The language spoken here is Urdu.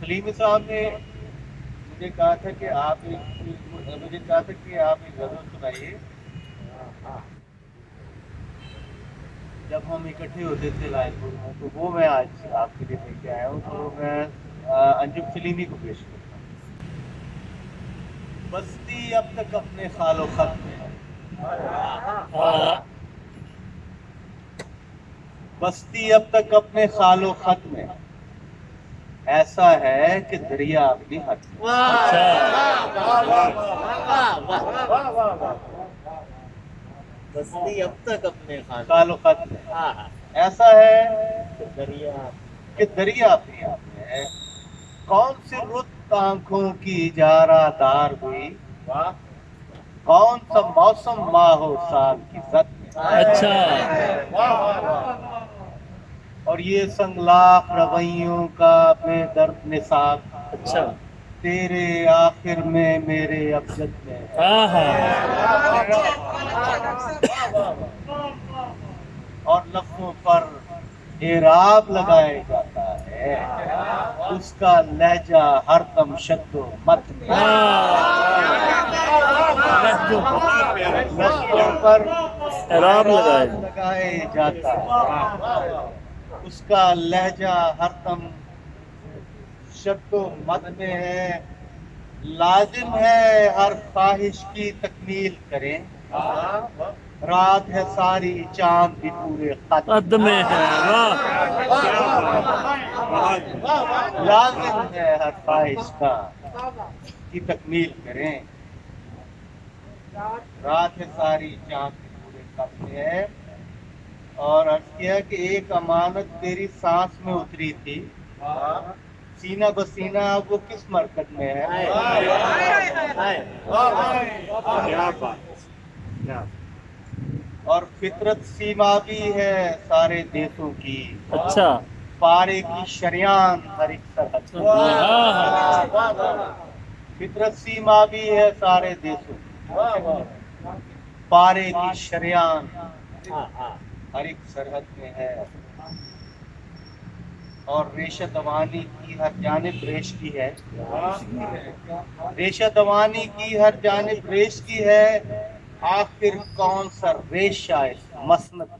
خلیمی صاحب نے مجھے کہا تھا کہ آپ ایک غزل سنائیے. جب ہم اکٹھے ہوتے تھے لائن پور میں تو وہ میں آج آپ کے لیے لے کے آیا ہوں. تو میں انجم سلیمی کو پیش کرتا ہوں. بستی اب تک اپنے خال و خط میں ہے. بستی اب تک اپنے خال و خط میں ایسا ہے کہ دریا اپنی حد میں. بستی اب تک اپنے خال و خط میں ایسا ہے کہ دریا اپنی حد میں ہے. کون سی رت آنکھوں کی اجارہ دار ہوئی, کون سا موسم ماہ و سال کی زد میں. اور یہ سنگلاخ رویوں کا بے درد نثار تیرے آخر میں میرے ابجد میں ہے. اور لفظوں پر اعراب لگائے جاتا ہے, اس کا لہجہ ہر دم شد و مت میں. لفظوں پر اعراب لگائے جاتا ہے, اس کا لہجہ ہر دم شد و مت میں ہے. لازم ہے ہر خواہش کی تکمیل کریں, رات ہے ساری چاند بھی پورے قد میں ہے. لازم ہے ہر خواہش کی تکمیل کریں, رات ہے ساری چاند بھی پورے قد میں ہے. اور عرض کیا کہ ایک امانت تیری سانس میں اتری تھی, سینہ بسینہ اب وہ کس مرکز میں ہے. اور فطرت سیمابی ہے سارے دیسوں کی, پارے کی شریان ہر ایک سرحد میں. فطرت سیمابی ہے سارے دیسوں کی, پارے کی شریان ہر ایک سرحد میں ہے. اور ریشہ دوانی کی ہر جانب ریش کی ہے, ریشہ دوانی کی ہر جانب ریش کی ہے. آخر کون سا ریشہ اس مسند